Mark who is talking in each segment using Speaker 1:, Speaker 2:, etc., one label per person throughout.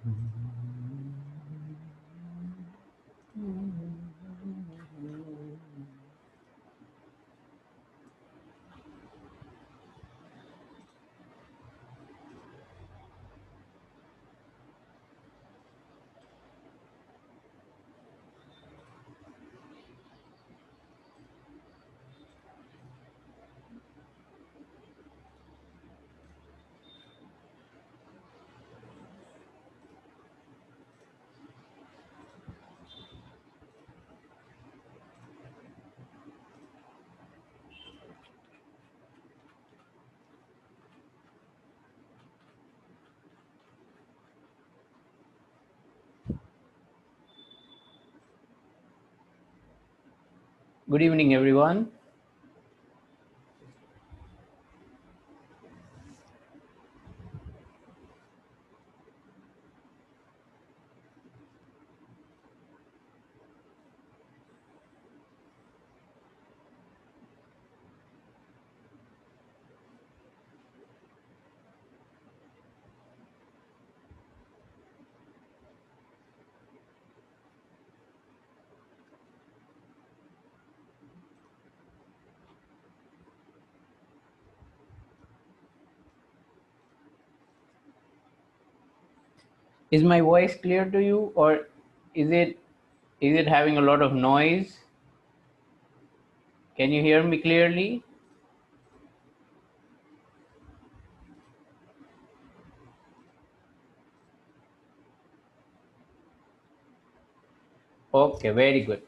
Speaker 1: Good evening, everyone. Is my voice clear to you, or is it having a lot of noise? Can you hear me clearly? Okay, very good.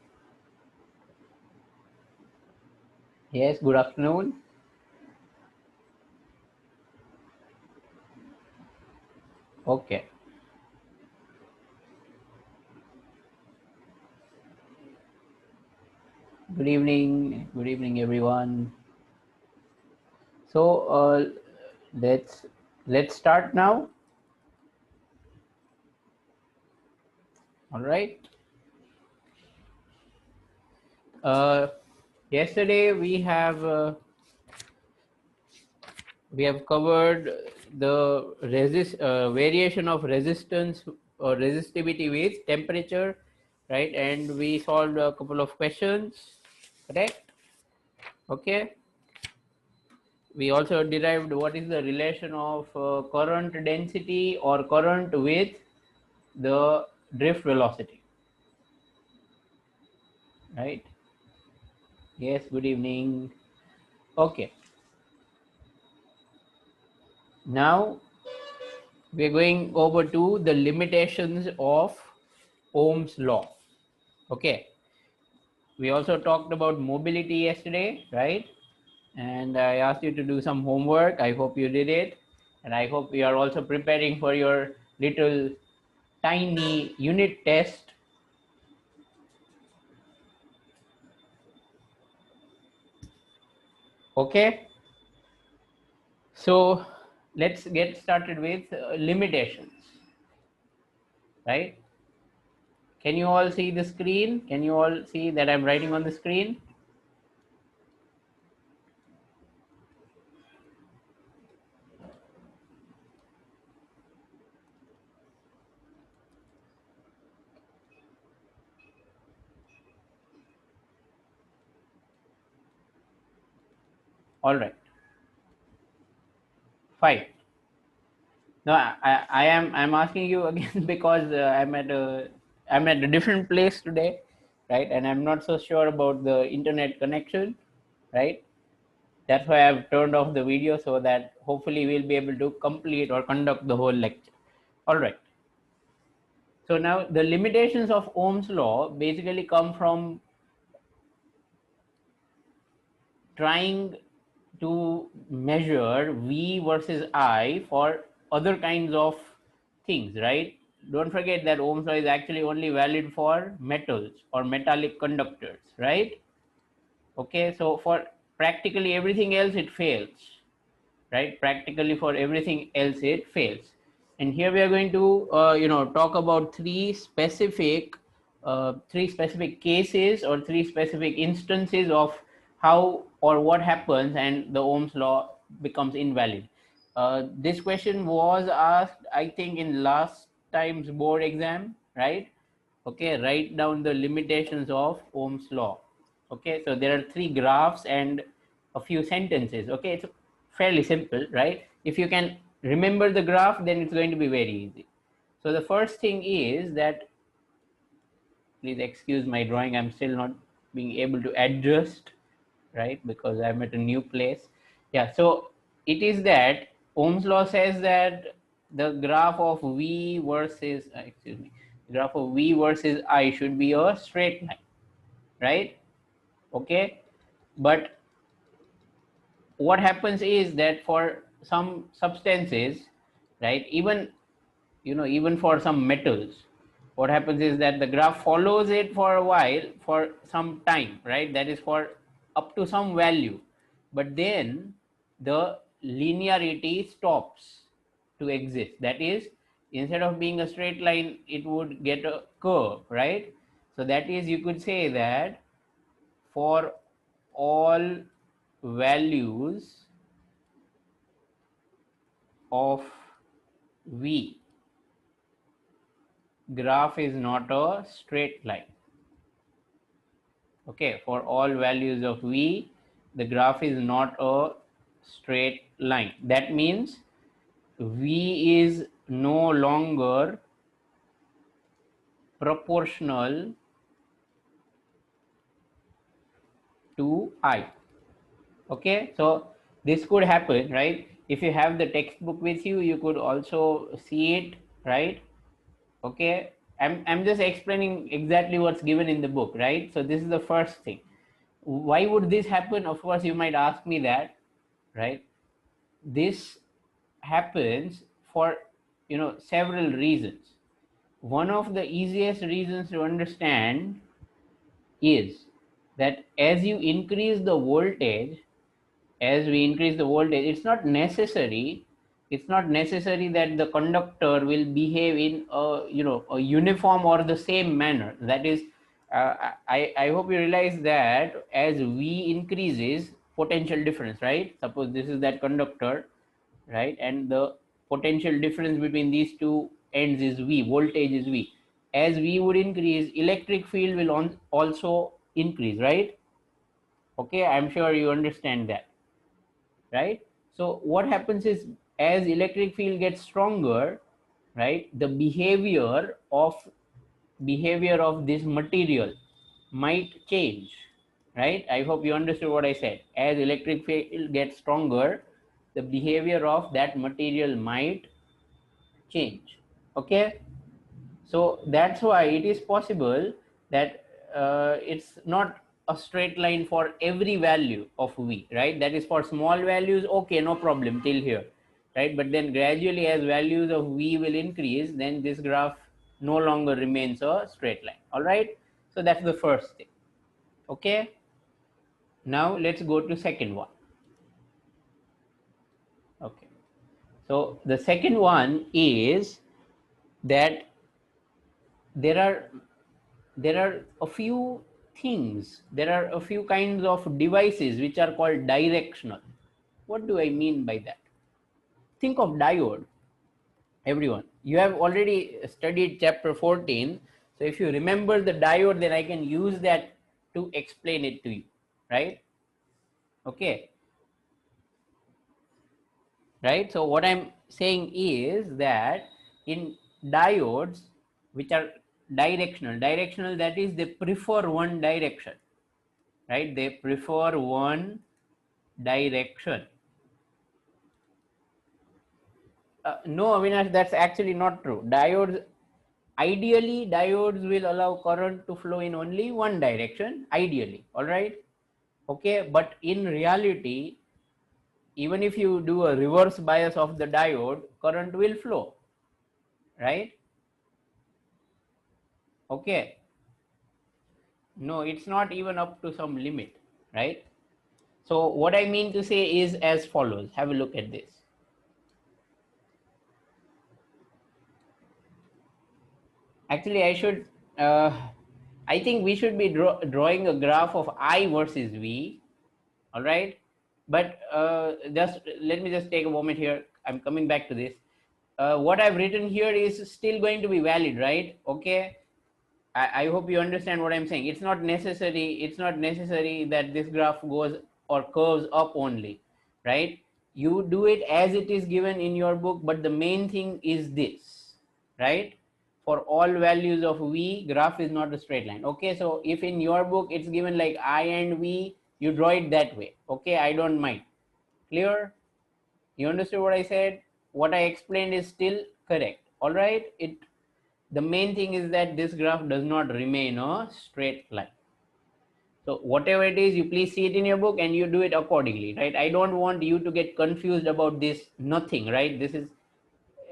Speaker 1: Yes, good afternoon. Okay. Good evening, everyone. So let's start now. All right. Yesterday we have covered the variation of resistance or resistivity with temperature, right? And we solved a couple of questions, correct? Okay. We also derived what is the relation of current density or current with the drift velocity, right? Yes, good evening. Okay, now we're going over to the limitations of Ohm's law. Okay, we also talked about mobility yesterday, right? And I asked you to do some homework. I hope you did it, and I hope you are also preparing for your little tiny unit test. Okay, so let's get started with limitations, right? Can you all see the screen? Can you all see that I'm writing on the screen? All right, fine. No, I'm asking you again because I'm at a different place today, right? And I'm not so sure about the internet connection, right? That's why I've turned off the video so that hopefully we'll be able to complete or conduct the whole lecture. All right. So now the limitations of Ohm's law basically come from trying to measure V versus I for other kinds of things, right? Don't forget that Ohm's law is actually only valid for metals or metallic conductors, right? Okay, so for practically everything else it fails, right? Practically for everything else it fails. And here we are going to talk about three specific cases or three specific instances of how or what happens and the Ohm's law becomes invalid. This question was asked, I think, in last times board exam, right? Okay, write down the limitations of Ohm's law. Okay, so there are 3 graphs and a few sentences. Okay, it's fairly simple, right? If you can remember the graph, then it's going to be very easy. So the first thing is that, please excuse my drawing, I'm still not being able to adjust, right, because I'm at a new place. Yeah, so it is that Ohm's law says that the graph of V versus excuse me, the graph of V versus I should be a straight line, right? Okay, but what happens is that for some substances, right, even, even for some metals, what happens is that the graph follows it for a while, for some time, right, that is for up to some value, but then the linearity stops to exist. That is, instead of being a straight line, it would get a curve, right? So that is, you could say that for all values of V, graph is not a straight line. Okay, for all values of V, the graph is not a straight line. That means V is no longer proportional to I. Okay, so this could happen, right? If you have the textbook with you, you could also see it, right? Okay, I'm just explaining exactly what's given in the book, right? So this is the first thing. Why would this happen? Of course, you might ask me that, right? This happens for, several reasons. One of the easiest reasons to understand is that as you increase the voltage, as we increase the voltage, it's not necessary that the conductor will behave in a uniform or the same manner. That is, I hope you realize that as V increases, potential difference, right? Suppose this is that conductor, right, and the potential difference between these two ends is V, voltage is V. As V would increase, electric field will also increase, right? Okay, I'm sure you understand that, right? So what happens is, as electric field gets stronger, right, the behavior of this material might change, right? I hope you understood what I said. As electric field gets stronger, the behavior of that material might change. Okay, so that's why it is possible that it's not a straight line for every value of V, right? That is for small values, okay, no problem till here, right? But then gradually, as values of V will increase, then this graph no longer remains a straight line. All right, so that's the first thing. Okay, now let's go to second one. Okay, so the second one is that there are there are a few things, there are a few kinds of devices which are called directional. What do I mean by that? Think of diode. Everyone, you have already studied chapter 14, so if you remember the diode, then I can use that to explain it to you, right? Okay, right, so what I'm saying is that in diodes which are directional, that is, they prefer one direction, right? They prefer one direction. No, Avinash, that's actually not true. Ideally, diodes will allow current to flow in only one direction, ideally, all right? Okay, but in reality, even if you do a reverse bias of the diode, current will flow, right? Okay, no, it's not even up to some limit, right? So what I mean to say is as follows. Have a look at this. Actually, I think we should be drawing a graph of I versus V, all right? But just let me just take a moment here. I'm coming back to this. what I've written here is still going to be valid, right? Okay. I hope you understand what I'm saying. It's not necessary. It's not necessary that this graph goes or curves up only, right? You do it as it is given in your book, but the main thing is this, right? For all values of v, graph is not a straight line. Okay, so if in your book it's given like I and v, you draw it that way. Okay, I don't mind. Clear? You understood what I said? What I explained is still correct. All right. The main thing is that this graph does not remain a straight line. So whatever it is, you please see it in your book and you do it accordingly, right? I don't want you to get confused about this nothing, right?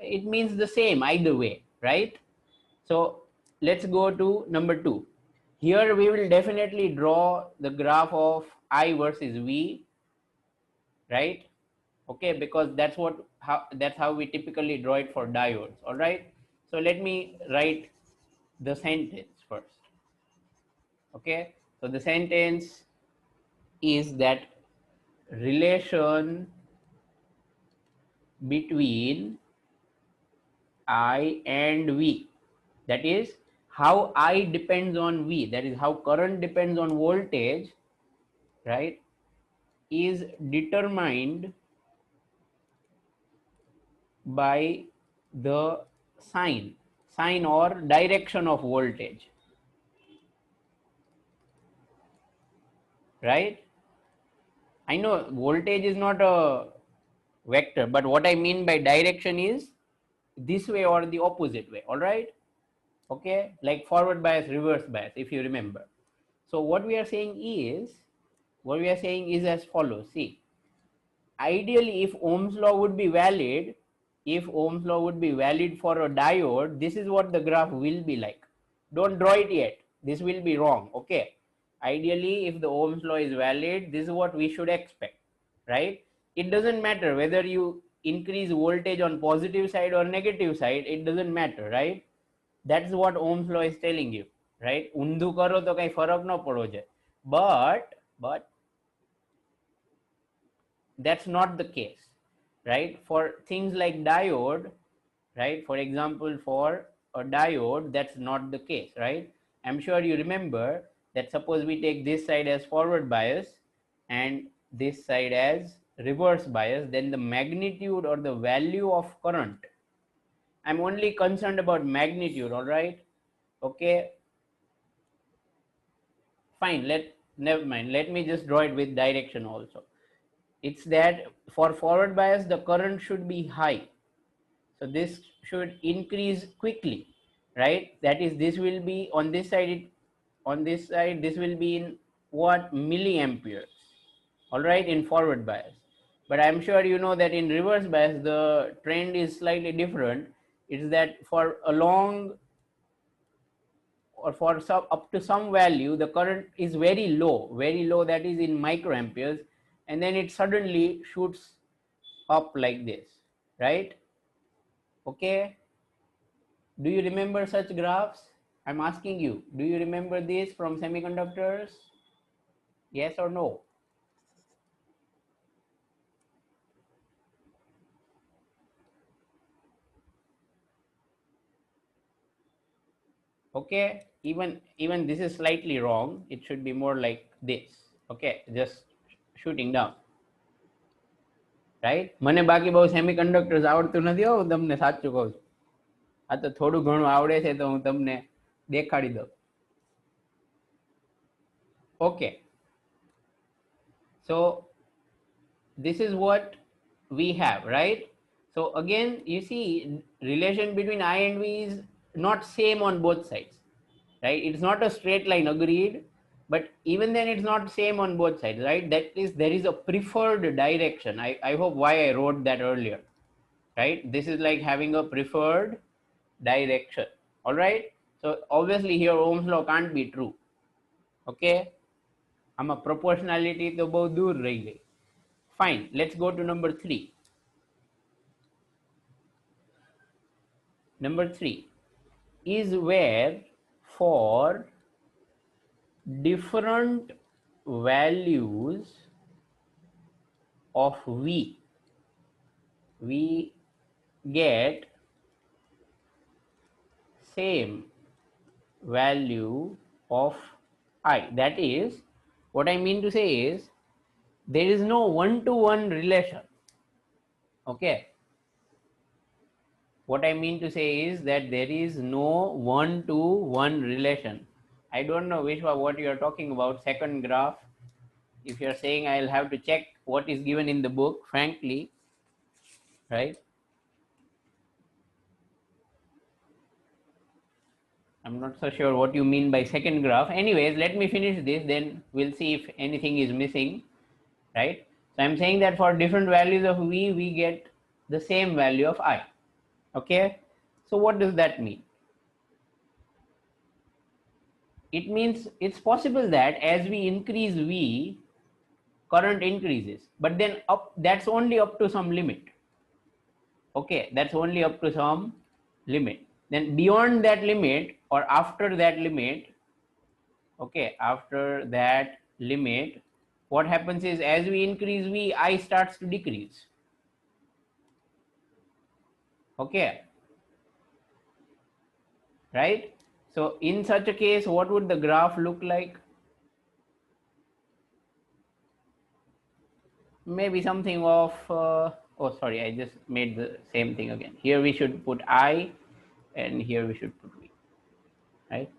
Speaker 1: It means the same either way, right? So let's go to number 2. Here we will definitely draw the graph of I versus V, right? Okay, because that's how we typically draw it for diodes. All right, so let me write the sentence first. Okay, so the sentence is that relation between I and V, that is how I depends on V, that is how current depends on voltage, right, is determined by the sign or direction of voltage, right? I know voltage is not a vector, but what I mean by direction is this way or the opposite way. All right, okay, like forward bias, reverse bias, if you remember. So what we are saying is as follows. See, ideally if Ohm's law would be valid, if Ohm's law would be valid for a diode, this is what the graph will be like. Don't draw it yet, this will be wrong. Okay, ideally if the Ohm's law is valid, this is what we should expect, right? It doesn't matter whether you increase voltage on positive side or negative side, it doesn't matter, right? That's what Ohm's law is telling you, right? ઊંધું કરો તો કઈ ફરક ન પડવો જોઈએ. But that's not the case, right? For things like diode, right, for example, for a diode, that's not the case, right? I'm sure you remember that suppose we take this side as forward bias and this side as reverse bias, then the magnitude or the value of current, I'm only concerned about magnitude. All right, okay, fine, never mind, let me just draw it with direction also. It's that for forward bias the current should be high, so this should increase quickly, right? That is, this will be on this side, this will be in what, milliamperes, all right, in forward bias. But I'm sure you know that in reverse bias the trend is slightly different. It's that for a long or for some up to some value the current is very low, that is in microamperes, and then it suddenly shoots up like this, right? Okay, do you remember such graphs? I'm asking you, do you remember this from semiconductors? Yes or no? Okay, even this is slightly wrong, it should be more like this. Okay, just shooting down, right? મને બાકી બહુ semiconductors આવડતું નથી હો, હું તમને સાચું કહું છું. આ તો થોડું ઘણું આવડે છે તો હું તમને દેખાડી દઉં. Okay, so this is what we have, right? So again you see relation between I and V is not same on both sides, right? It's not a straight line, agreed, but even then it's not same on both sides, right? That is, there is a preferred direction. I hope why I wrote that earlier, right? This is like having a preferred direction. All right, so obviously here Ohm's law can't be true. Okay, આમાં proportionality તો બહુ દૂર રહી ગઈ. Fine, let's go to number 3. Number 3 is where for different values of V, we get same value of I. That is, what I mean to say is, there is no one-to-one relation. Okay. What I mean to say is that there is no one-to-one relation. I don't know which one, what you are talking about, second graph. If you're saying I'll have to check what is given in the book, frankly, right? I'm not so sure what you mean by second graph. Anyways, let me finish this, then we'll see if anything is missing, right? So I'm saying that for different values of V, we get the same value of I. Okay? So what does that mean? It means it's possible that as we increase V, current increases, but then that's only up to some limit. Okay, that's only up to some limit. Then beyond that limit or after that limit, okay, after that limit, what happens is as we increase V, I starts to decrease. Okay, right? So in such a case, what would the graph look like? Maybe something of, oh sorry, I just made the same thing again. Here we should put I and here we should put V, right?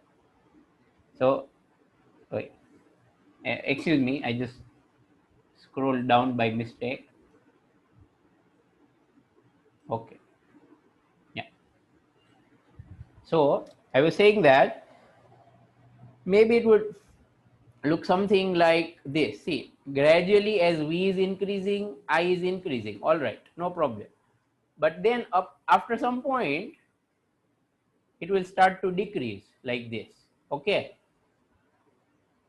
Speaker 1: So, wait, excuse me, I just scrolled down by mistake. Okay, yeah. So I was saying that maybe it would look something like this. See, gradually as V is increasing, I is increasing. All right, no problem. But then up after some point, it will start to decrease like this. Okay.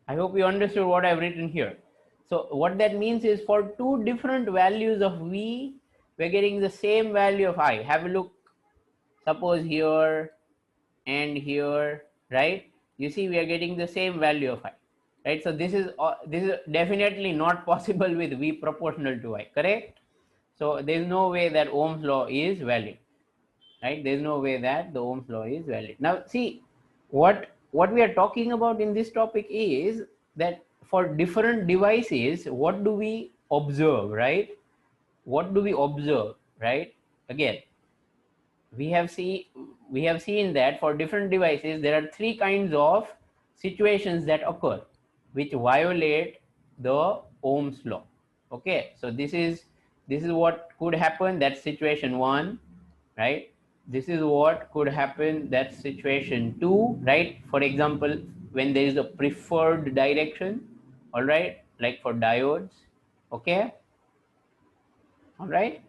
Speaker 1: I hope you understood what I've written here. So what that means is for two different values of V, we're getting the same value of I. Have a look. Suppose here and here, right? You see we are getting the same value of I, right? So this is definitely not possible with V proportional to I, correct? So there is no way that Ohm's law is valid, right? There is no way that the Ohm's law is valid. Now see, what we are talking about in this topic is that for different devices, what do we observe, right? What do we observe, right? Again, we have seen that for different devices there are three kinds of situations that occur which violate the Ohm's law. Okay, so this is what could happen, that's situation 1, right? This is what could happen, that's situation 2, right? For example, when there is a preferred direction, all right, like for diodes. Okay, all right,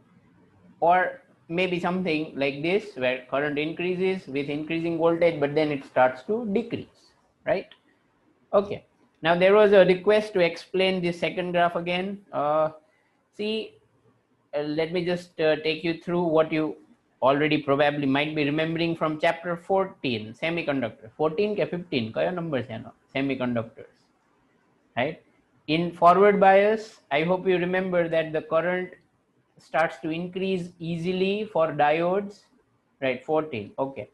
Speaker 1: or maybe something like this where current increases with increasing voltage but then it starts to decrease, right? Okay, now there was a request to explain this second graph again. See, let me just take you through what you already probably might be remembering from chapter 14, semiconductor. 14 ke 15 kaya number છે એનો? Semiconductors, right? In forward bias, I hope you remember that the current starts to increase easily for diodes, right? 14. Okay,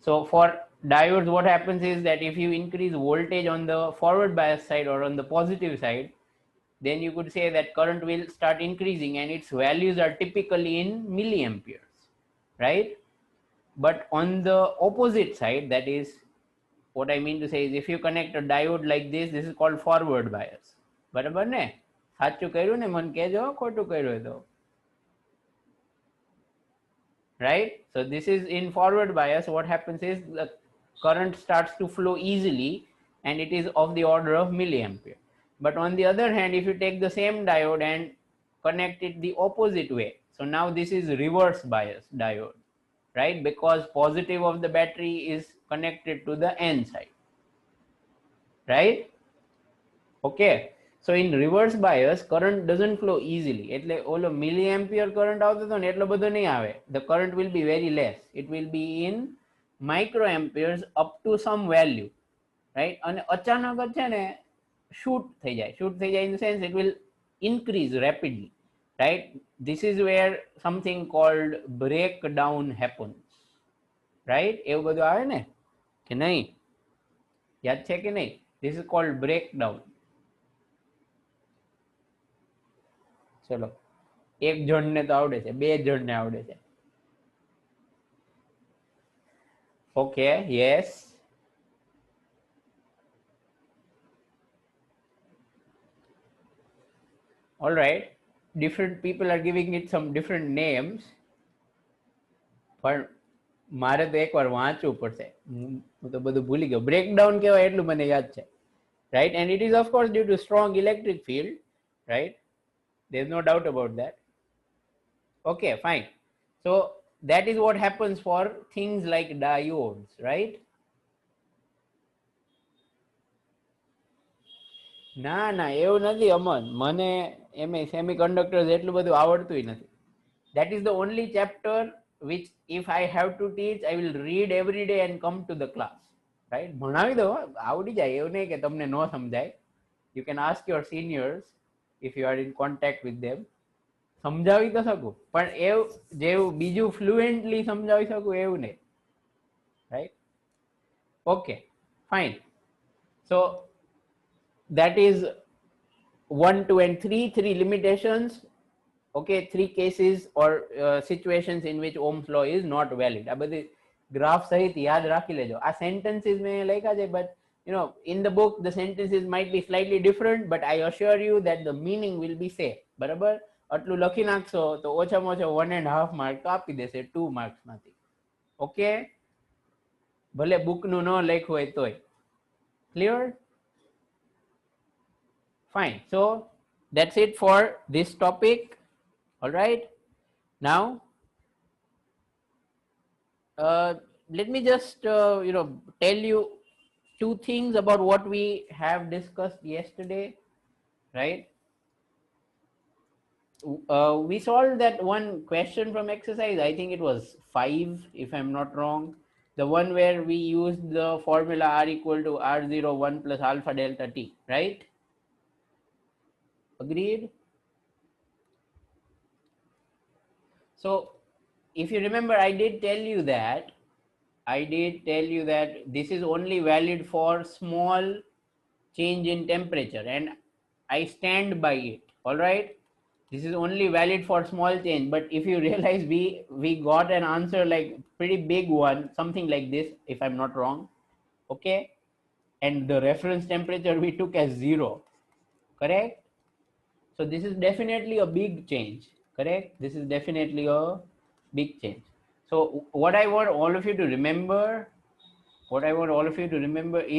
Speaker 1: so for diodes what happens is that if you increase voltage on the forward bias side or on the positive side, then you could say that current will start increasing and its values are typically in milliamperes, right? But on the opposite side, that is, what I mean to say is if you connect a diode like this is called forward bias. બરાબર ને? સાચું કર્યું ને? મને કહેજો ખોટું કર્યું હોય તો. Right? So this is in forward bias. What happens is the current starts to flow easily and it is of the order of milliampere. But on the other hand, if you take the same diode and connect it the opposite way, so now this is reverse bias diode, right? Because positive of the battery is connected to the N side, right? Okay, so in reverse bias current doesn't flow easily, એટલે ઓલો milliampere current આવતો હતો ને એટલો બધો નહીં આવે. The current will be very less, it will be in microamperes up to some value, right? અને અચાનક જ છે ને shoot થઈ જાય in the sense it will increase rapidly, right? This is where something called breakdown happens, right? એવું બધું આવે ને કે નહીં? યાદ છે કે નહીં? This is called breakdown. ચલો, એક જણને તો આવડે છે, બે જણને આવડે છે. Okay, yes. All right, different people are giving it some different names, પણ મારે તો એકવાર વાંચવું પડશે, હું તો બધું ભૂલી ગયો. બ્રેકડાઉન કહેવાય એટલું મને યાદ છે, right? And it is of course due to strong electric field, right? There's no doubt about that. Okay, fine. So that is what happens for things like diodes, right? ના ના, એવું નથી અમન, મને એમ સેમિકન્ડક્ટર્સ એટલું બધું આવડતું નથી. That is the only chapter which if I have to teach, I will read every day and come to the class, right? ભણાવી દો, આવડી જાય, એવું નહીં કે તમને ન સમજાય. You can ask your seniors if you are in contact with them. સમજાવી તો શકું, પણ એવું જેવું બીજું ફ્લુએન્ટલી સમજાવી શકું એવું નહીં, right? Okay, fine. So that is 1, 2 and 3 limitations. Okay, 3 cases or situations in which Ohm's law is not valid. આ બધી ગ્રાફ સહિત યાદ રાખી લેજો. આ sentences મેં લખ્યા છે, but you know, in the book the sentences might be slightly different, but I assure you that the meaning will be same. બરાબર? આટલું લખી નાખશો તો ઓછામાં ઓછા 1.5 માર્ક તો આપી દેશે 2 માર્ક્સ માંથી. ઓકે, ભલે બુકનું ન લખ્યું હોય તોય. Clear? Fine. So that's it for this topic. All right. Now, let me just tell you 2 things about what we have discussed yesterday. Right. We solved that one question from exercise. I think it was 5, if I'm not wrong. The one where we used the formula R equal to R01 plus alpha delta T. Right. Agreed? So if you remember, I did tell you that this is only valid for small change in temperature, and I stand by it. All right, this is only valid for small change. But if you realize, we got an answer like pretty big one, something like this, if I'm not wrong. Okay, and the reference temperature we took as 0. Correct? So this is definitely a big change. Correct? This is definitely a big change. So what I want all of you to remember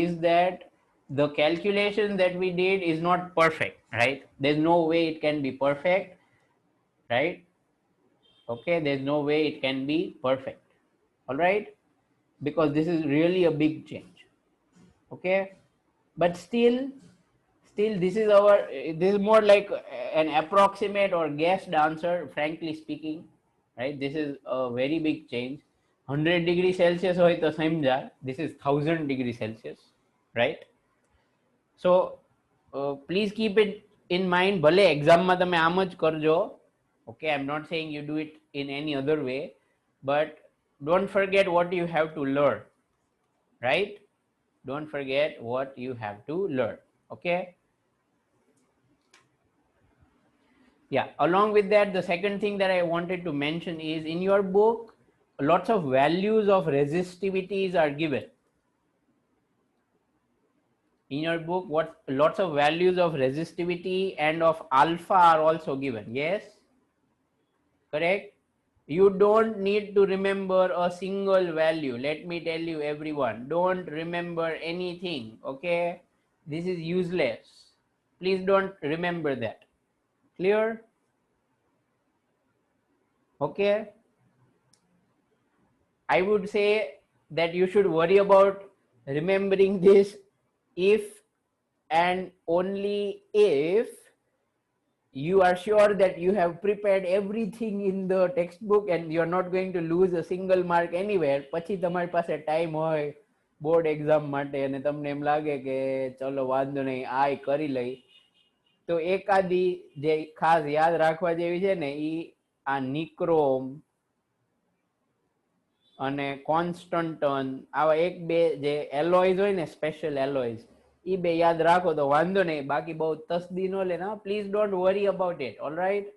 Speaker 1: is that the calculation that we did is not perfect, right? There's no way it can be perfect, right? Okay, there's no way it can be perfect. All right, because this is really a big change. Okay, but still this is more like an approximate or guessed answer, frankly speaking, right? This is a very big change. 100 degree Celsius hoy to samjha, this is 1000 degree Celsius, right? So please keep it in mind. Bhale exam ma tame આમ જ કરજો. Okay, I'm not saying you do it in any other way, but don't forget what you have to learn, right? Don't forget what you have to learn. Okay. Yeah, along with that, the second thing that I wanted to mention is, in your book lots of values of resistivities are given. In your book, lots of values of resistivity and of alpha are also given. Yes, correct? You don't need to remember a single value. Let me tell you, everyone, don't remember anything. Okay, this is useless. Please don't remember that. Clear? Okay, I would say that you should worry about remembering this if and only if you are sure that you have prepared everything in the textbook and you are not going to lose a single mark anywhere. પછી તમારી પાસે time હોય board exam માટે અને તમને એમ લાગે કે ચલો વાંધો નહીં આ કરી લઈ, તો એકાદી જે ખાસ યાદ રાખવા જેવી છે ને, ઈ આ નિક્રોમ અને કોન્સ્ટન્ટ ટર્ન, આવા એક બે જે એલોઇઝ હોય ને, સ્પેશિયલ એલોઇઝ, એ બે યાદ રાખો તો વાંધો નહીં. બાકી બહુ તસદી ન લે. Please don't worry about it. All right.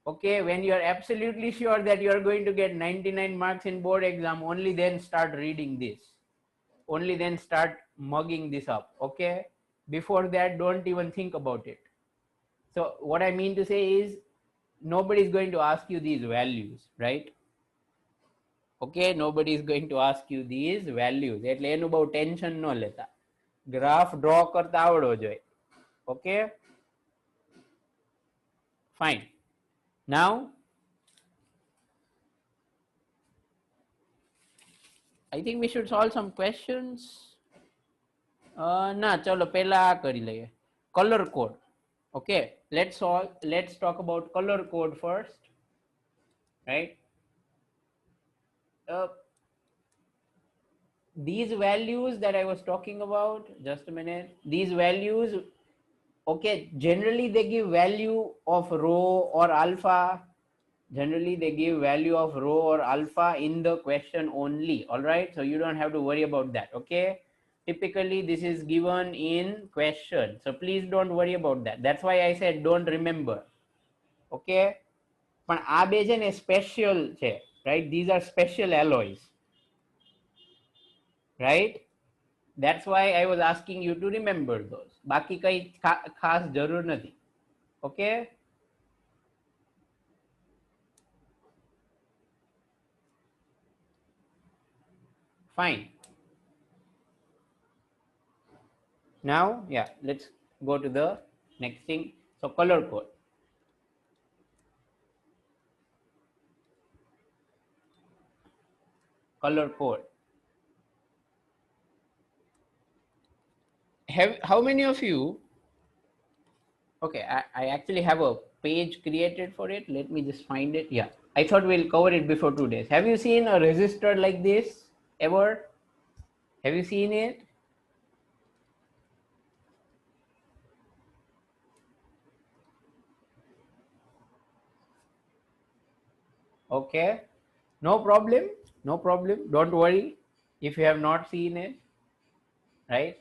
Speaker 1: Okay, when you are absolutely sure that you are going to get 99 marks in board exam, only then start reading this. Only then start mugging this up. Okay, before that, don't even think about it. So what I mean to say is, nobody is going to ask you these values, right? Okay, nobody is going to ask you these values. એટલે એનું બહુ tension ન લેતા. Graph draw કરતા આવડવો જોઈએ. Okay, fine. Now I think we should solve some questions. ના ચલો પહેલા આ કરી લઈએ, color code. Okay, let's talk about color code first, right? These values that I was talking about, just a minute, these values, okay, generally they give value of rho or alpha. Generally they give value of rho or alpha in the question only. All right, so you don't have to worry about that. Okay, typically this is given in question, so please don't worry about that. That's why I said don't remember. Okay, પણ આ બે છે ને special છે, right? These are special alloys, right? That's why I was asking you to remember those. બાકી કઈ ખાસ જરૂર નથી. Okay, fine. Now, yeah, let's go to the next thing. So color code. Color code. How many of you, okay, I actually have a page created for it. Let me just find it. Yeah, I thought we'll cover it before 2 days. Have you seen a resistor like this ever? Have you seen it? Okay, no problem, no problem, don't worry if you have not seen it, right?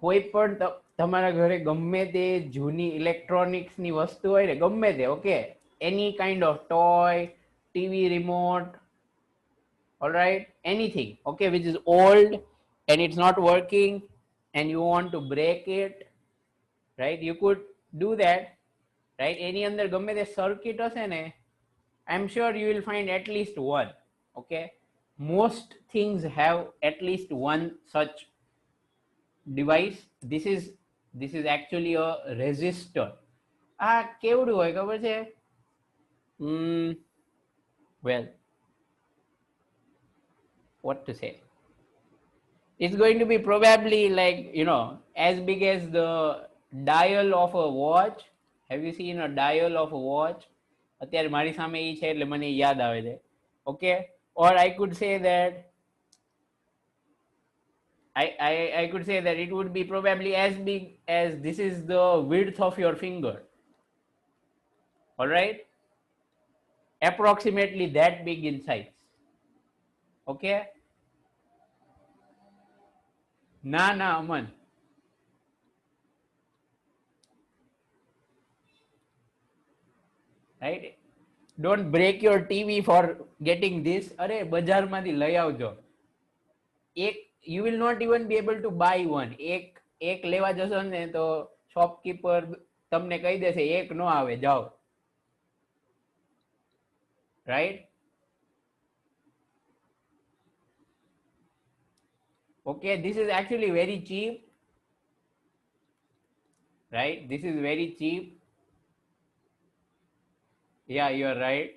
Speaker 1: કોઈ પણ તમારા ઘરે ગમે તે જૂની electronics ની વસ્તુ હોય ને, ગમે તે, okay, any kind of toy, TV remote, all right, anything, okay, which is old and it's not working and you want to break it, right? You could do that, right? એની અંદર ગમે તે circuit હશે ને, I'm sure you will find at least one. Okay, most things have at least one such device. This is actually a resistor. આ કેવડું હોય ખબર છે? Well, what to say, it's going to be probably like, you know, as big as the dial of a watch. Have you seen a dial of a watch? અત્યારે મારી સામે ઈ છે એટલે મને યાદ આવે છે. Okay, or I could say that I could say that it would be probably as big as this is the width of your finger. All right, approximately that big in size. Okay, ના અમન, right? Don't break your TV for getting this. અરે બજારમાંથી લઈ આવજો. એક, you will not even be able to buy one. એક લેવા જશો ને તો શોપકીપર તમને કહી દેશે એક નો આવે, જાઓ. Right? Okay, this is actually very cheap, right? This is very cheap. Yeah, you're right.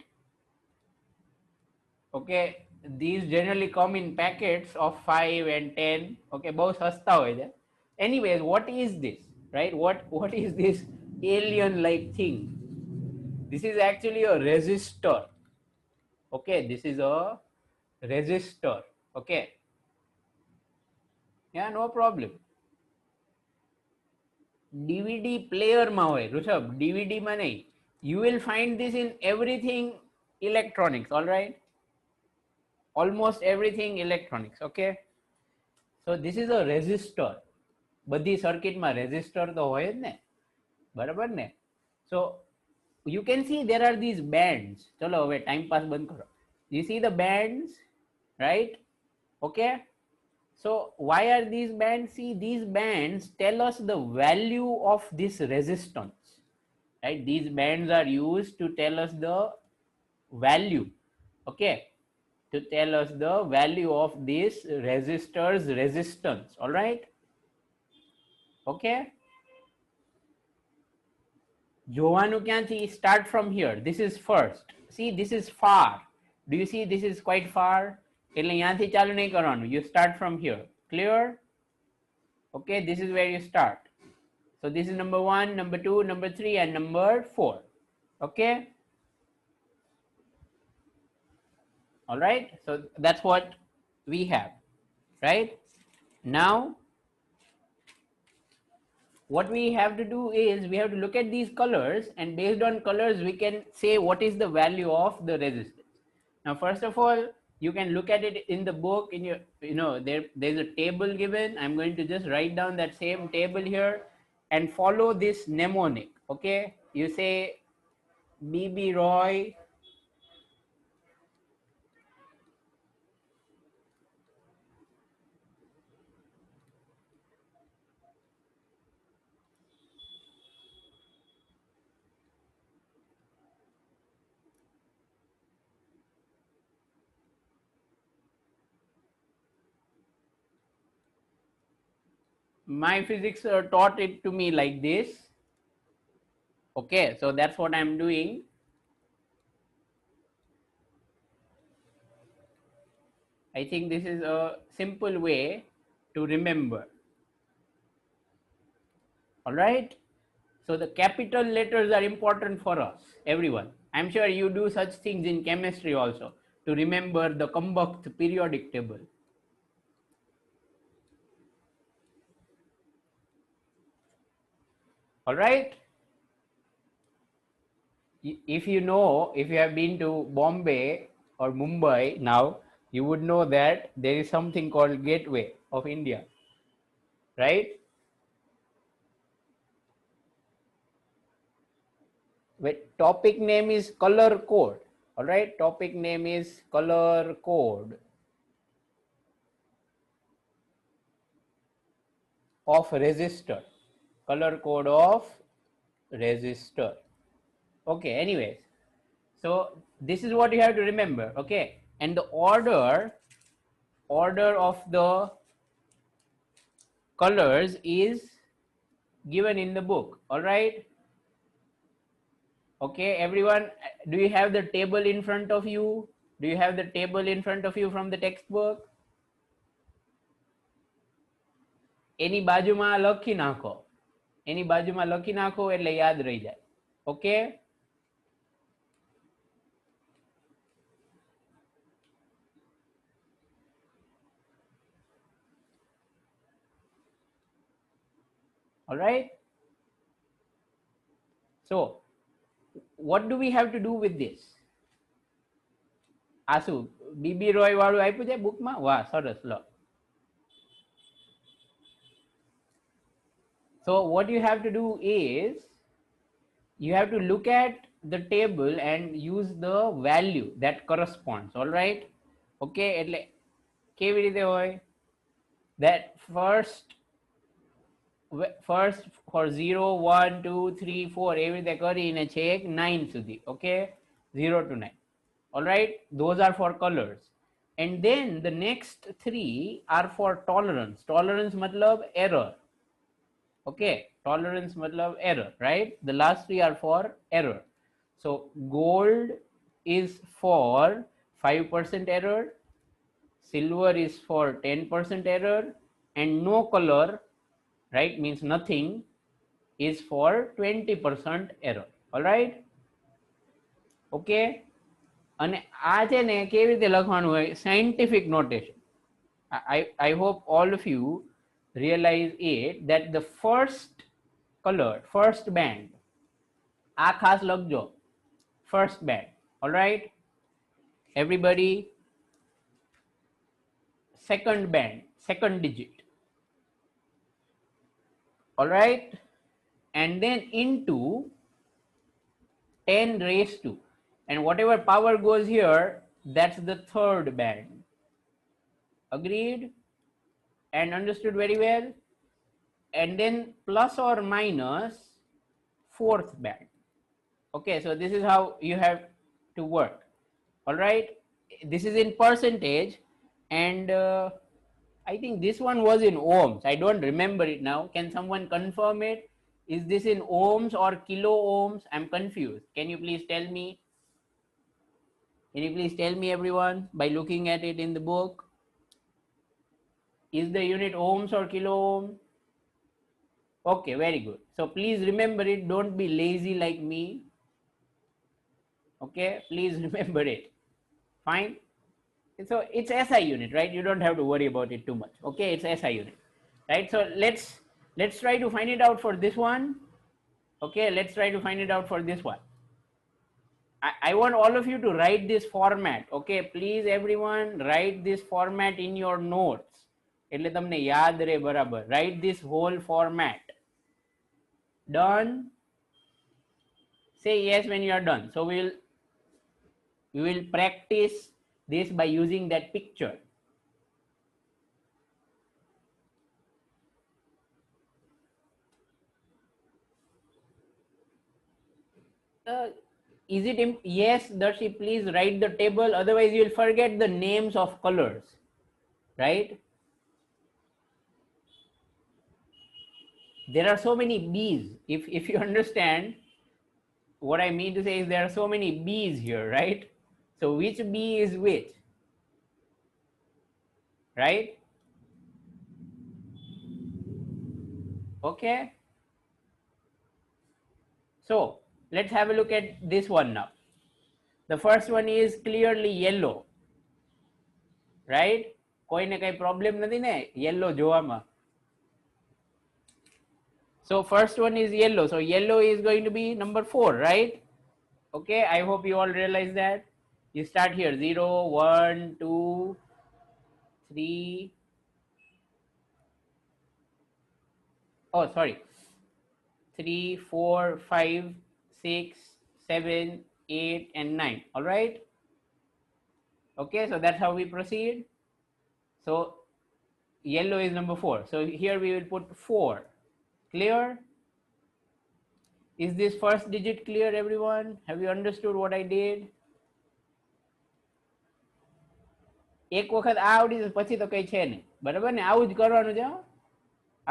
Speaker 1: Okay, these generally come in packets of 5 and 10. Okay, both સસ્તા હોય છે. Anyways, what is this, right? What is this alien like thing? This is actually a resistor. Okay, this is a resistor. Okay, yeah, no problem. DVD player માં હોય Rishabh, DVD માં નહીં. You will find this in everything electronics, all right? Almost everything electronics, okay? So this is a resistor. બધી સર્કિટમાં resistor તો હોય જ ને, બરાબર ને? So you can see there are these bands. ચલો હવે ટાઈમ પાસ બંધ કરો. You see the bands, right? Okay. So why are these bands? See, these bands tell us the value of this resistance, right? These bands are used to tell us the value, okay, to tell us the value of this resistor's resistance, all right? Okay. જોવાનું ક્યાંથી? Start from here. This is first. See, this is far. Do you see this is quite far? એટલે યાંથી ચાલુ નહીં કરવાનું. You start from here. Clear? Okay, this is where you start. So this is number 1, number 2, number 3, and number 4. Okay. All right. So that's what we have, right? Now what we have to do is we have to look at these colors, and based on colors we can say what is the value of the resistance. Now first of all, you can look at it in the book, in your, there's a table given. I'm going to just write down that same table here and follow this mnemonic. Okay, you say BB Roy my physics taught it to me like this. Okay, so that's what I'm doing. I think this is a simple way to remember. All right. So the capital letters are important for us, everyone. I'm sure you do such things in chemistry also, to remember the Kumbacht periodic table. All right. If you know, if you have been to Bombay or Mumbai now, you would know that there is something called Gateway of India, right? But topic name is color code. All right, topic name is color code of resistor. Color code of resistor. Okay, anyways, so this is what you have to remember. Okay, and the order of the colors is given in the book. All right. Okay, everyone, do you have the table in front of you? Do you have the table in front of you from the textbook? એની બાજુમાં લખી નાખો. એની બાજુમાં લખી નાખો એટલે યાદ રહી જાય. Okay. All right. So what do we have to do with this? આસુ બીબી રોય વાળું આપ્યું છે બુકમાં? વાહ, સરસ. લો. So what you have to do is you have to look at the table and use the value that corresponds. All right. Okay, એટલે કેવી રીતે હોય? That first for 0, 1, 2, 3, 4 એવી રીતે કરીને છેક 9 સુધી. Okay, 0 to 9. All right, those are for colors, and then the next 3 are for tolerance. Tolerance matlab error. Okay, tolerance matlab error, right? The last 3 are for error. So gold is for 5% error, silver is for 10% error, and no color, right, means nothing, is for 20% error. All right. Okay. અને આ છે ને કેવી રીતે લખવાનું હોય? Scientific notation. I hope all of you realize it, that the first color, first band, આ ખાસ લખજો, first band. All right. Everybody, second band, second digit. All right, and then into 10 raised to, and whatever power goes here, that's the third band. Agreed and understood very well. And then plus or minus fourth band. Okay, so this is how you have to work. All right, this is in percentage, and I think this one was in ohms. I don't remember it now. Can someone confirm it? Is this in ohms or kilo ohms? I'm confused. Can you please tell me? Can you please tell me, everyone, by looking at it in the book? Is the unit ohms or kilo ohm? Okay, very good. So please remember it. Don't be lazy like me. Okay, please remember it. Fine. So it's SI unit, right? You don't have to worry about it too much. Okay, it's SI unit, right? So let's try to find it out for this one. Okay, let's try to find it out for this one. I want all of you to write this format. Okay, please everyone write this format in your notes. એટલે તમને યાદ રહે બરાબર. Write this whole format. Done? Say yes when you are done. So we will practice this by using that picture. Is it yes, Darshi, please write the table, otherwise you will forget the names of colors, right? There are so many B's. If you understand what I mean to say, is there are so many B's here, right? So which B is which, right? Okay, so let's have a look at this one now. The first one is clearly yellow, right? કોઈને કઈ problem નથી ને yellow જોવામાં? So first one is yellow. So yellow is going to be number 4, right? Okay, I hope you all realize that. You start here 0, 1, 2, 3. Oh, sorry. 3, 4, 5, 6, 7, 8, and 9. All right. Okay, so that's how we proceed. So yellow is number 4. So here we will put 4. Clear? Is this first digit clear, everyone? Have you understood what I did? એક વખત આ આવડી પછી તો કઈ છે નહીં, બરાબર ને? આવું જ કરવાનું છે.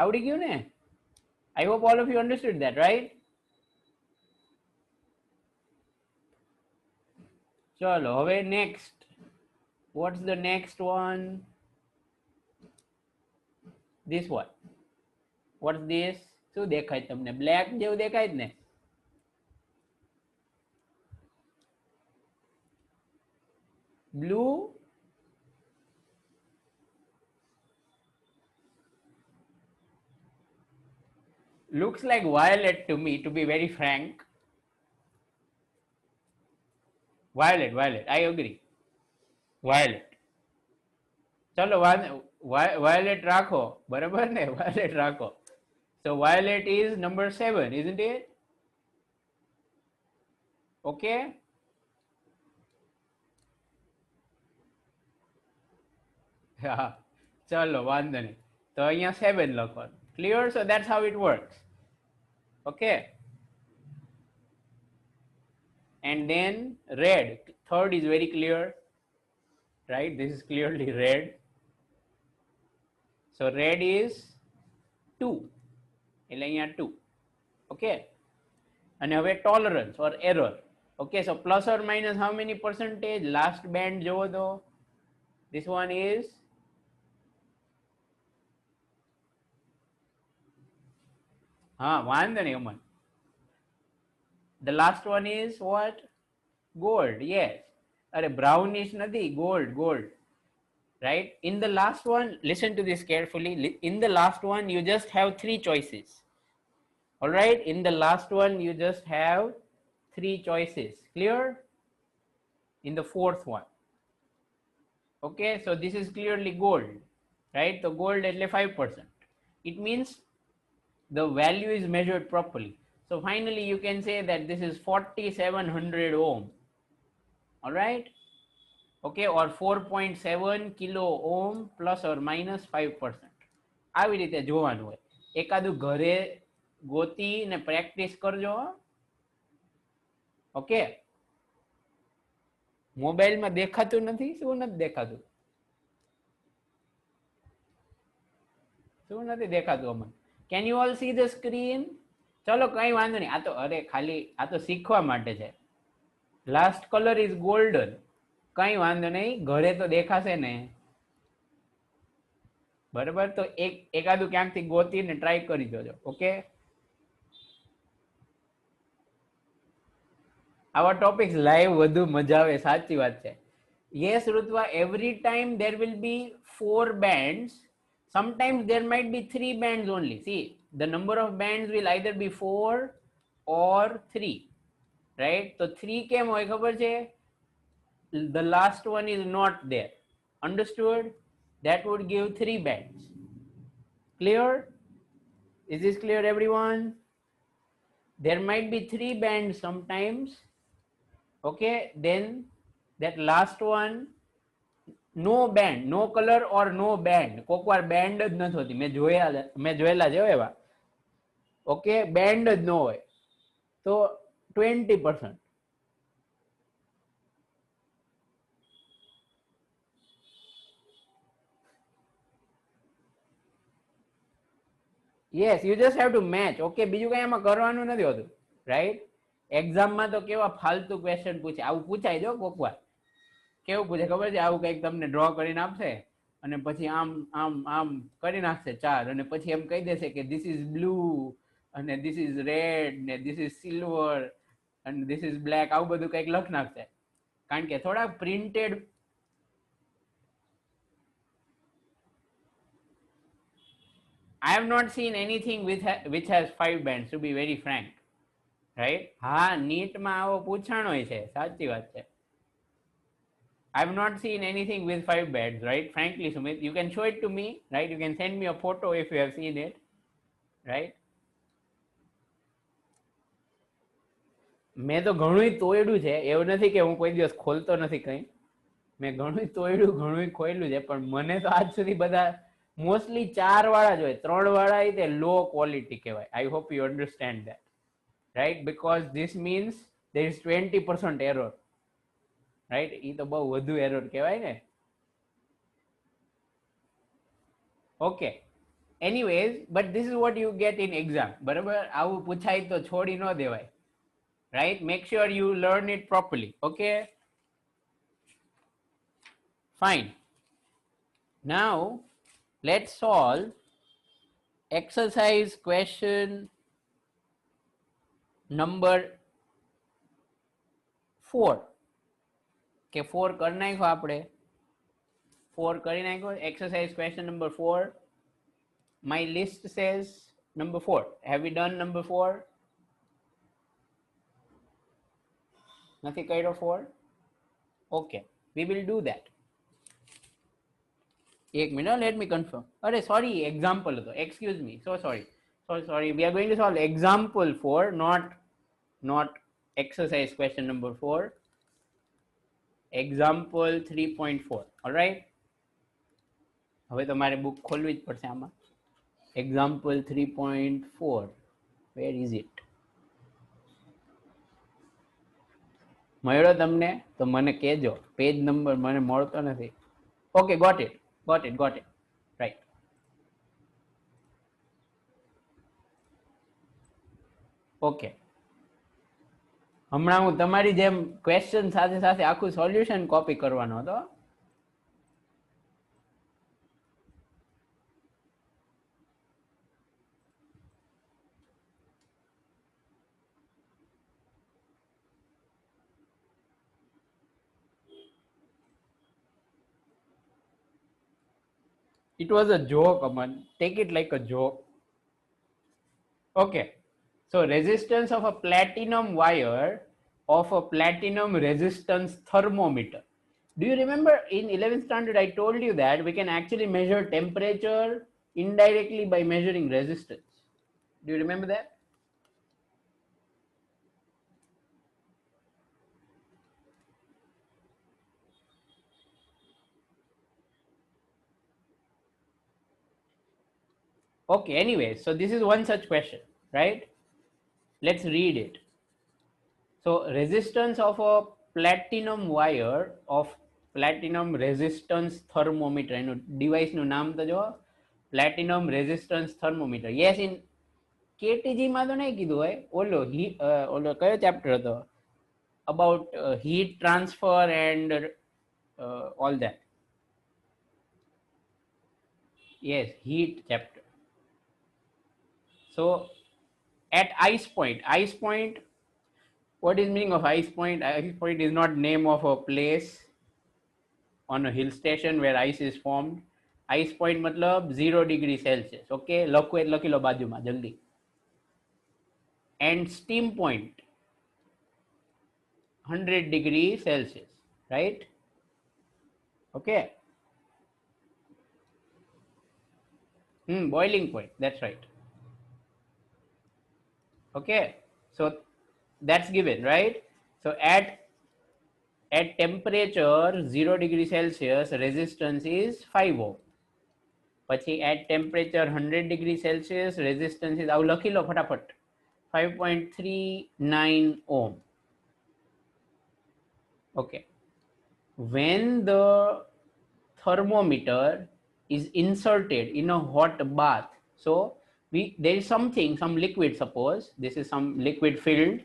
Speaker 1: આવડી ગયું ને? I hope all of you understood that, right? ચલો હવે next. What's the next one? This one. What's this? શું દેખાય તમને? બ્લેક જેવું દેખાય જ ને? Blue? Looks like violet to me, to be very frank. Violet, I agree. Violet. ચલો violet રાખો, બરાબર ને? Violet રાખો. So violet is number 7, isn't it? Okay. હા, ચલો વાંધો નહીં. તો અહીંયા 7 લખવાનું. Clear? So that's how it works. Okay. And then red. Third is very clear, right? This is clearly red. So red is 2. એટલે અહીંયા 2. Okay. અને હવે tolerance or error. Okay, so plus or minus how many percentage? Last band જોવો તો. This one is વાંધો નહીં અમન. The last one is what? Gold. Yes. Are brownish નથી, gold. Right? In the last one, listen to this carefully. In the last one, you just have 3 choices. All right? In the last one, you just have 3 choices. Clear? In the fourth one. Okay, so this is clearly gold, right? So gold એટલે 5%. It means the value is measured properly. So finally you can say that this is 4700 ohm, all right? Okay, or 4.7 kilo ohm plus or minus 5%. આવી રીતે જોવાનું હોય. એકાદું ઘરે ગોતી ને practice કરજો. Okay, મોબાઈલમાં દેખાતું નથી? શું નથી દેખાતું? શું નથી દેખાતું અમને? Can you all see the screen? ચલો કઈ વાંધો નહીં, આ તો અરે ખાલી આ તો શીખવા માટે છે. Last colour is golden. કઈ વાંધો નહીં, ઘરે તો દેખાશે ને, બરાબર? તો એકાદું ક્યાંકથી ગોતીને ટ્રાય કરી જોજો. ઓકે, આવા ટોપિક્સ લાઈવ વધુ મજા આવે, સાચી વાત છે. Yes Rutva, every time there will be 4 bands. Sometimes there might be 3 bands only. See, the number of bands will either be 4 or 3, right? So 3 કેમ હોય ખબર છે? The last one is not there. Understood? That would give 3 bands. Clear? Is this clear, everyone? There might be 3 bands sometimes. Okay, then that last one, no band, no color or no band. કોક વાર band જ નથી હોતી, મેં જોયેલા છે એવા. Okay, band જ ન હોય તો 20%. Yes, you just have to match. Okay, બીજું કઈ આમાં કરવાનું નથી હોતું, રાઈટ? એક્ઝામમાં તો કેવા ફાલતુ ક્વેશ્ચન પૂછે, આવું પૂછાય જો કોક વાર. કેવું પૂછે ખબર છે? આવું કંઈક તમને ડ્રો કરીને આપશે અને પછી આમ આમ આમ કરી નાખશે 4 અને પછી એમ કહી દેશે કે ધીસ ઇઝ બ્લુ અને ધીસ ઇઝ રેડ ને ધીસ ઇઝ સિલ્વર અને ધીસ ઇઝ બ્લેક, આવું બધું કંઈક લખ નાખશે. કારણ કે થોડા printed, I have not seen anything which has 5 bands, to be very frank, right? હા, નીટમાં આવો પૂછાણો છે, સાચી વાત છે. I have not seen anything with 5 bands, right? Frankly, Sumit, you can show it to me, right? You can send me a photo if you have seen it, right? મેં તો ઘણું તોડ્યું છે, એવું નથી કે હું કોઈ દિવસ ખોલતો નથી કંઈ. મેં ઘણું તોડ્યું, ઘણું ખોલ્યું છે, પણ મને તો આજ સુધી બધા મોસ્ટલી 4 વાળા જ હોય. 3 વાળા તે લો ક્વોલિટી કહેવાય. I hope you understand that, right? Because this means there is 20% error, right? એ તો બહુ વધુ એરર કહેવાય ને. Okay, anyways, but this is what you get in exam, બરાબર? આવું પૂછાય તો છોડી ન દેવાય, right? Make sure you learn it properly. Okay, fine. Now let's solve exercise question number 4. કે 4 કરી નાખો આપણે. 4 કરી નાખો. Exercise question number 4. My list says number 4. Have we done number 4? નથી કર્યો 4? Okay, we will do that. એક minute, let me confirm. અરે sorry, example હતો. Excuse me, so sorry. We are going to solve example 4, not exercise question number 4. Example 3.4. all right, હવે તમારે book ખોલવી જ પડશે આમાં. Example 3.4, where is it? મળ્યો તમને તો મને કહેજો, પેજ નંબર મને મળતો નથી. Okay, got it, right. Okay, હમણાં હું તમારી જેમ ક્વેશ્ચન સાથે સાથે આખું સોલ્યુશન કોપી કરવાનો હતો. It was a joke, Aman. Take it like a joke. Okay, so resistance of a platinum wire of a platinum resistance thermometer Do you remember in 11th standard I told you that we can actually measure temperature indirectly by measuring resistance? Do you remember that? Okay, anyway, so this is one such question, right? Let's read it. So resistance of a platinum wire of platinum resistance thermometer. Device નું નામ તો જો platinum resistance thermometer. Yes, in KTG માં તો નહીં કીધું હોય. ઓલો કયો ચેપ્ટર હતો? About heat transfer and all that. Yes, heat chapter. So at ice point, what is meaning of ice point? Ice point is not name of a place on a hill station where ice is formed. Ice point matlab 0 degree Celsius. Okay, લખો એટલે લખી લો બાજુમાં જલ્દી. And steam point 100 degree Celsius, right? Okay. Boiling point, that's right. Okay, so that's given, right? So at temperature 0 degree Celsius, resistance is 5 ohm. પછી at temperature 100 degree Celsius, resistance is આવું લખી લો ફટાફટ 5.39 ohm. Okay, when the thermometer is inserted in a hot bath, so there is some liquid, suppose this is some liquid filled,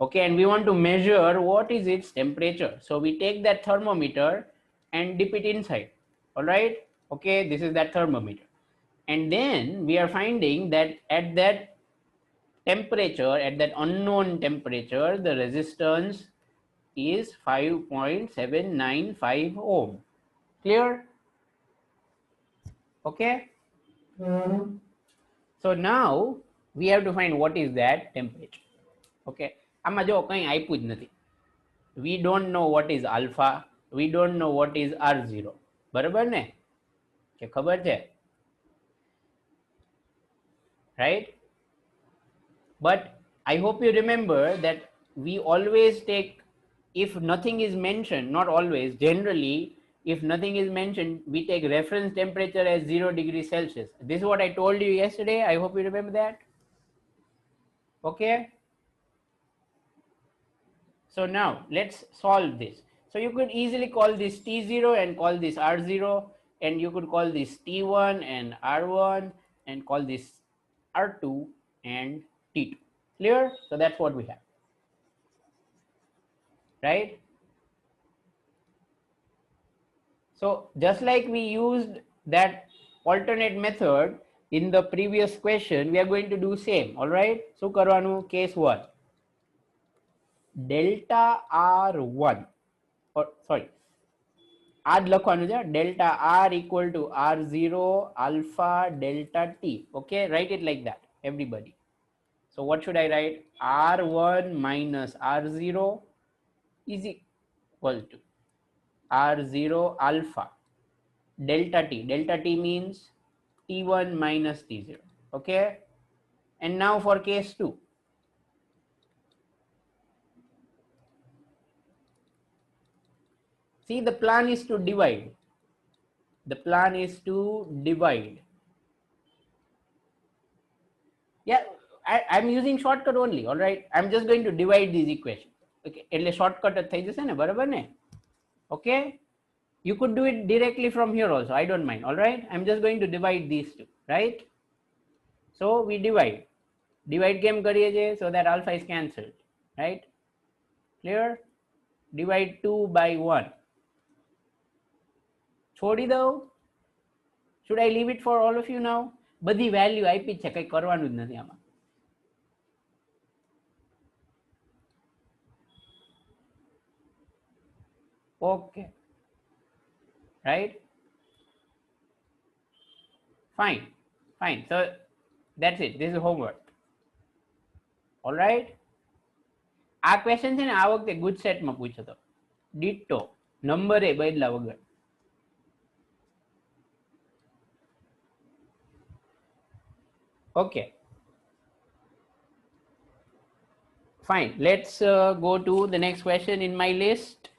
Speaker 1: okay, and we want to measure what is its temperature. So we take that thermometer and dip it inside. All right, okay, this is that thermometer, and then we are finding that at that temperature, at that unknown temperature, the resistance is 5.795 ohm. Clear? Okay. So now we have to find what is that temperature. Okay, આમાં જો કંઈ આપ્યું જ નથી. We don't know what is alpha, we don't know what is R0. બરાબર ને? કે ખબર છે? Right? But I hope you remember that we always take, if nothing is mentioned, not always, generally, if nothing is mentioned, we take reference temperature as 0 degree Celsius. This is what I told you yesterday. I hope you remember that. Okay. So now let's solve this. So you could easily call this T0 and call this R0, and you could call this T1 and R1 and call this R2 and T2. Clear? So that's what we have. Right? So just like we used that alternate method in the previous question, we are going to do same. All right? So karwanu case 1. Delta R1, or sorry, આજ લખવાનું છે, delta R equal to R0 alpha delta T. Okay, write it like that, everybody. So what should I write? R1 minus R0 is equal to R0 alpha delta T. Delta T means T1 minus T0. Okay, and now for case 2. See, the plan is to divide. The plan is to divide. Yeah, I'm using shortcut only. All right, I'm just going to divide these equations. Okay, એટલે shortcut થઈ જશે ને, બરાબર ને? Okay, you could do it directly from here also. I don't mind. All right, I'm just going to divide these two. Right? So we divide. Divide કેમ કરીએ છીએ? So that alpha is cancelled. Right? Clear? Divide 2 by 1. છોડી દઉં? Should I leave it for all of you now? બધી value આપી છે, કંઈ કરવાનું જ નથી આમાં. Okay, right? Fine. So that's it. This is homework. All right? આ ક્વેશ્ચન છે ને આ વખતે ગુજસેટમાં પૂછ્યો હતો. Ditto. નંબરે બદલા વગર. Okay, fine. Let's go to the next question in my list.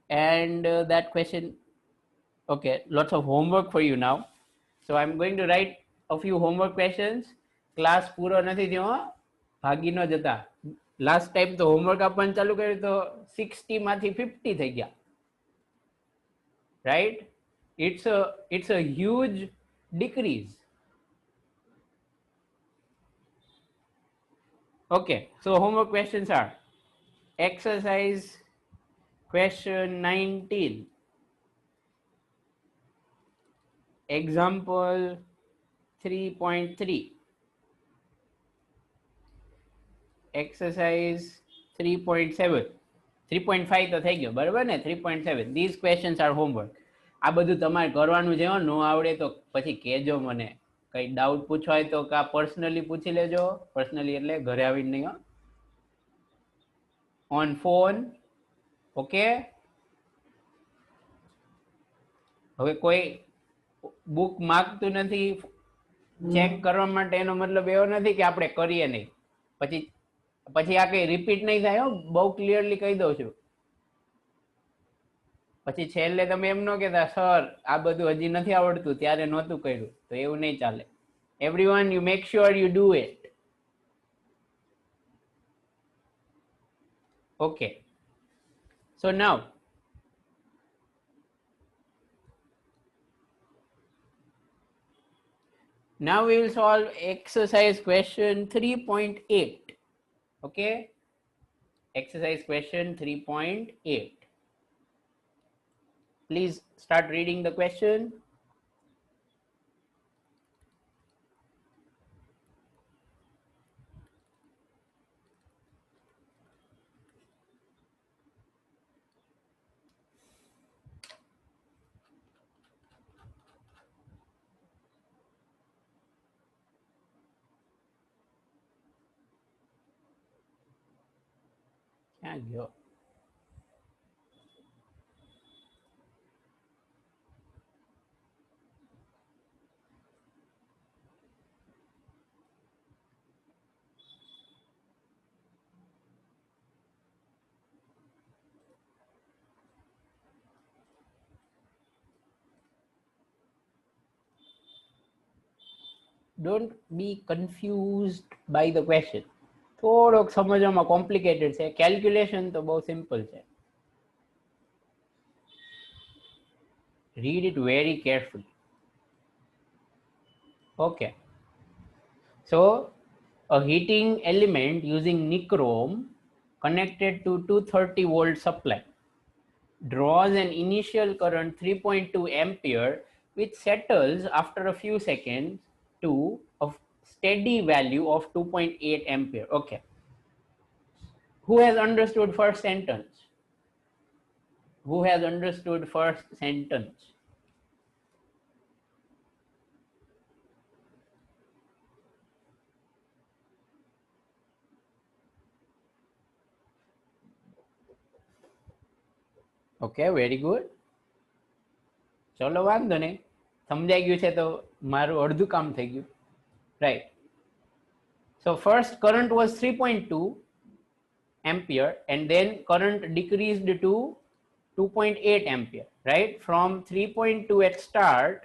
Speaker 1: And that question, okay, lots of homework for you now. So I'm going to write a few homework questions. Class પૂરો નથી થયો, ભાગી ન જતા. Last time તો homework આપવાનું ચાલુ કર્યું તો 60 માંથી 50 થઈ ગયા. Right? It's a huge decrease. Okay, so homework questions are exercise question 19, example 3.3, exercise 3.7, 3.5 તો થઈ ગયો બરાબર ને. 3.7, these questions are homework. આ બધું તમારે કરવાનું છે. ન આવડે તો પછી કહેજો મને. કઈ ડાઉટ પૂછવા હોય તો કા પર્સનલી પૂછી લેજો. પર્સનલી એટલે ઘરે આવીને નહીં, ઓન ફોન. ઓકે, હવે કોઈ બુક માગતું નથી ચેક કરવા માટે, એનો મતલબ એવો નથી કે આપણે કરીએ નહીં. પછી પછી આ કઈ રિપીટ નહીં થાય. બહુ ક્લિયરલી કહી દઉં છું. પછી છેલ્લે તમે એમ ન કહેતા સર આ બધું હજી નથી આવડતું, ત્યારે નહોતું કર્યું, તો એવું નહીં ચાલે. Everyone, you make sure you do it. Okay, so now we will solve exercise question 3.8. Okay, exercise question 3.8. Please start reading the question. ક્યાં ગયો? Don't be confused by the question. થોડોક સમજવામાં કોમ્પ્લિકેટેડ છે. કેલ્ક્યુલેશન તો બહુ simple છે. Read it very carefully. Okay, so a heating element using nichrome connected to 230 volt supply draws an initial current 3.2 ampere which settles after a few seconds to a steady value of 2.8 ampere. Okay, who has understood first sentence? Who has understood first sentence? Okay, very good. ચલો વાંધો નહીં, સમજાઈ ગયું છે તો મારું અડધું કામ થઈ ગયું. Right. So first current was 3.2 ampere and then current decreased to 2.8 ampere, right? From 3.2 at start,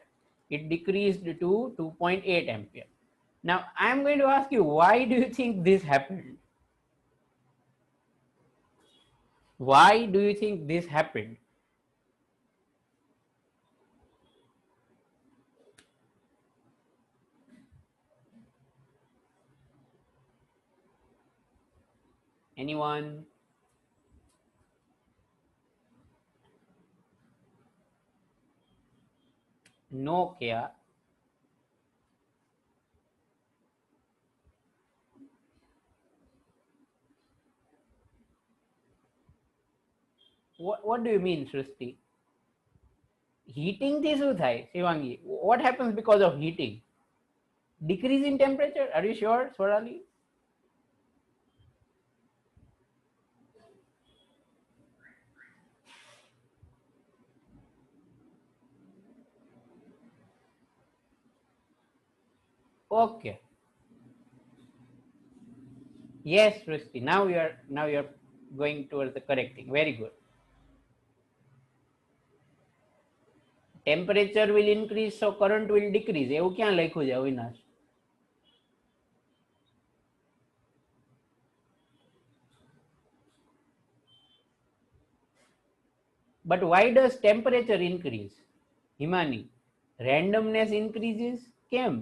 Speaker 1: it decreased to 2.8 ampere. Now I'm going to ask you, why do you think this happened? Why do you think this happened? Anyone? No kya? What do you mean, Srishti? Heating થી શું થાય Shivangi? What happens because of heating? Decrease in temperature? Are you sure, Swarali? Okay. Yes, Rusty. Now you're going towards the correct thing. Very good. Temperature will increase, so current will decrease. એવું ક્યાં લખ્યું છે Avinash? But why does temperature increase? Himani, randomness increases? કેમ?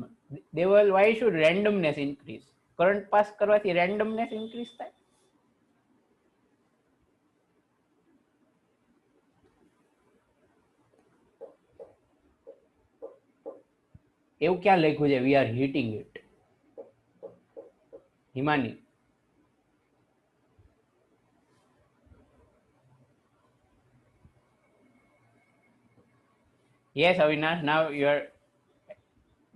Speaker 1: Deval, why should randomness increase? Current pass કરવાથી randomness increase થાય? એવું ક્યાં લખ્યું છે? We are heating it. Himani. Yes, Avinash, now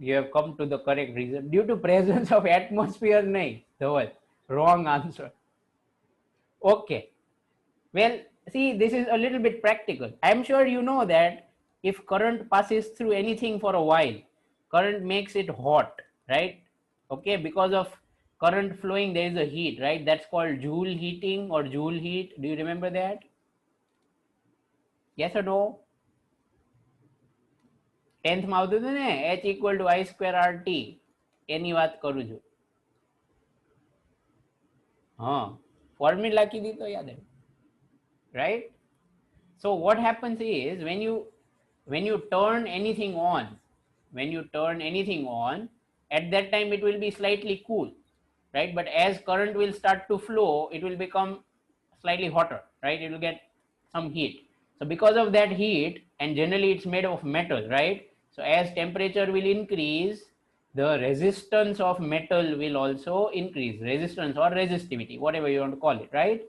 Speaker 1: you have come to the correct reason. Due to presence of atmosphere, nahi, Dhaval. Wrong answer. Okay. Well, see, this is a little bit practical. I'm sure you know that if current passes through anything for a while, current makes it hot, right? Okay, because of current flowing, there is a heat, right? That's called Joule heating or Joule heat. Do you remember that? Yes or no? 10th માં આવતું હતું ને, H equal to I square RT. એની વાત કરું છું. હા, formula કીધી તો યાદ આવ્યું. Right? So what happens is when you turn anything on, at that time it will be slightly cool, right? But as current will start to flow, it will become slightly hotter, right? It will get some heat. So because of that heat, and generally it's made of metal, right? So as temperature will increase, the resistance of metal will also increase, resistance or resistivity, whatever you want to call it, right?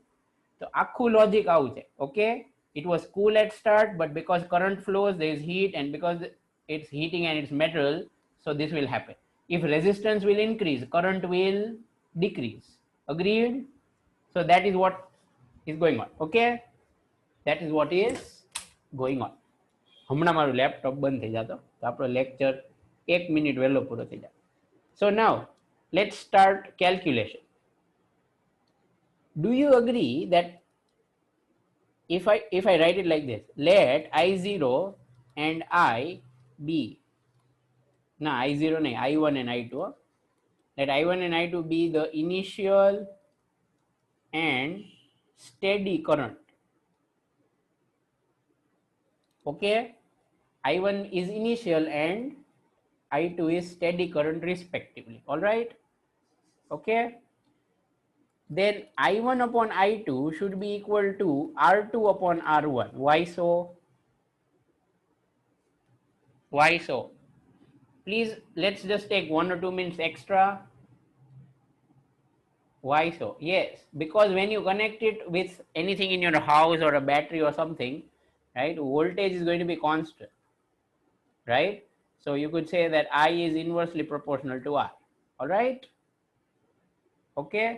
Speaker 1: So આખું logic આવું છે. Okay, it was cool at start, but because current flows, there is heat, and because it's heating and it's metal, so this will happen. If resistance will increase, current will decrease. Agreed? So that is what is going on. Okay, that is what is going on. હમણાં મારું laptop બંધ થઈ જતો તો આપણો lecture 1 minute વહેલો પૂરો થઈ જાય. So now let's start calculation. Do you agree that if I write it like this, let I0 and I be, no, I0 nahi, I1 and I2, let I1 and I2 be the initial and steady current. Okay, I1 is initial and I2 is steady current respectively. All right. Okay, then I1 upon I2 should be equal to R2 upon R1. Why so? Why so? Please, let's just take 1 or 2 minutes extra. Why so? Yes, because when you connect it with anything in your house or a battery or something, right, voltage is going to be constant, right? So you could say that I is inversely proportional to R. All right. Okay.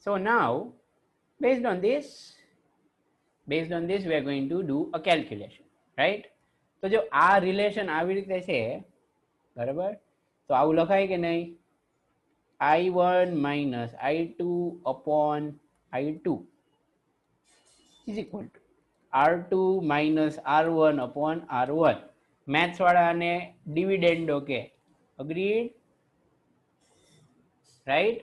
Speaker 1: So now, based on this, we are going to do a calculation, right? તો જો આ relation આવી રીતે છે, બરાબર? તો આવું લખાય કે નહીં? I1 minus I2 upon I2 is equal to R2 minus R1 upon R1. Maths વાળાને ડિવિડેન્ડો કે. Agreed? Right?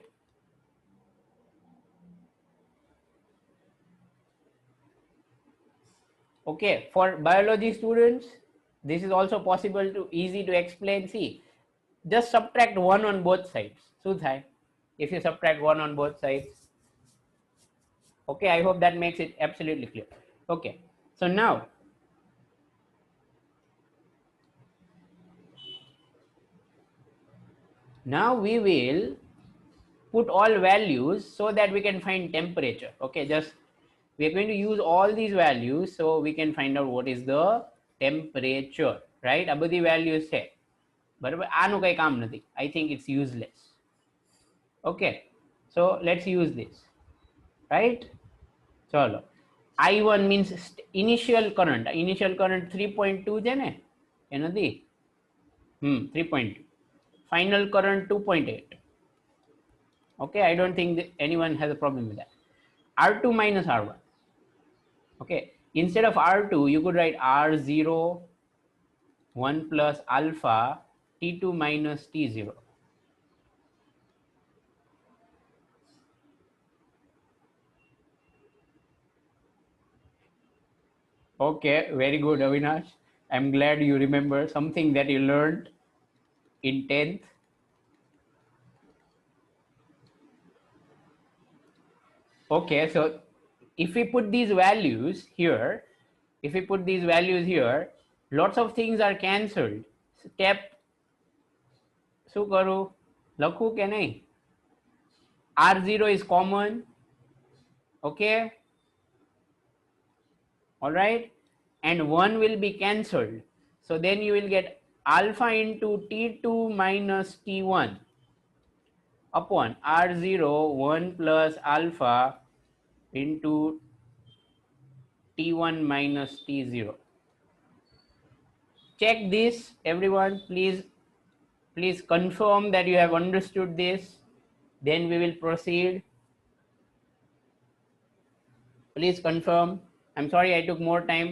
Speaker 1: Okay, for biology students, this is also possible to easy to explain. See, just subtract 1 on both sides. શું થાય if you subtract 1 on both sides? Okay, I hope that makes it absolutely clear. Okay, so now we will put all values so that we can find temperature. Okay, just we are going to use all these values so we can find out what is the temperature, right? આ બધી values છે, બરાબર? આનું કઈ કામ નથી. I think it's useless. Okay, so let's use this, right? ચલો, I1 means initial current 3.2 છે ને, એ નથી? 3.2. Final current 2.8. Okay, I don't think that anyone has a problem with that. R2 minus R1. Okay, instead of R2, you could write R0 1 plus alpha T2 minus T0. Okay, very good, Avinash. I'm glad you remember something that you learned in 10th. Okay, so if we put these values here, lots of things are cancelled. Step શું કરું લખું કે નહીં R0 is common. Okay, all right, and 1 will be cancelled, so then you will get alpha into T2 minus T1 upon R0 1 plus alpha into T1 minus T0. Check this, everyone. Please confirm that you have understood this, then we will proceed. Please confirm. I'm sorry I took more time,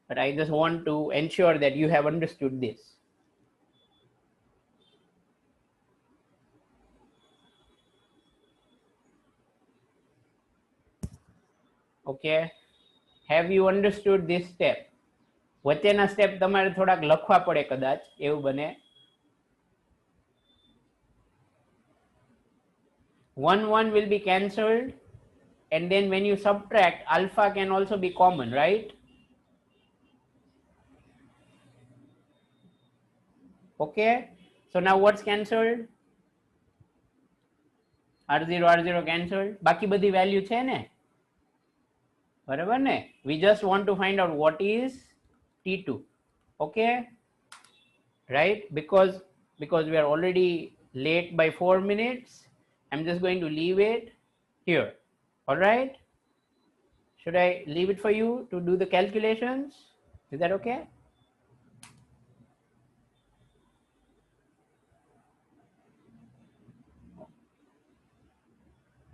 Speaker 1: but I just want to ensure that you have understood this. Okay, have you understood this step? વચ્ચેના step તમારે થોડાક લખવા પડે કદાચ, એવું બને. 1 will be cancelled, and then when you subtract, alpha can also be common, right? Okay, so now what's cancelled? R0 cancelled. બાકી બધી value છે ને, બરાબર ને? We just want to find out what is T2. Okay, right? Because we are already late by 4 minutes, I'm just going to leave it here. All right, should I leave it for you to do the calculations? Is that okay?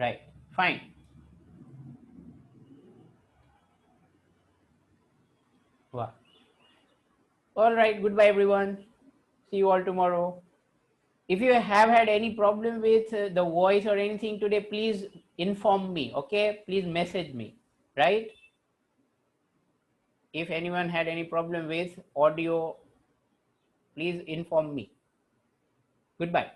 Speaker 1: Right, fine. Wow. All right, goodbye everyone, see you all tomorrow. If you have had any problem with the voice or anything today, please inform me. Okay, please message me, right? If anyone had any problem with audio, please inform me. Goodbye.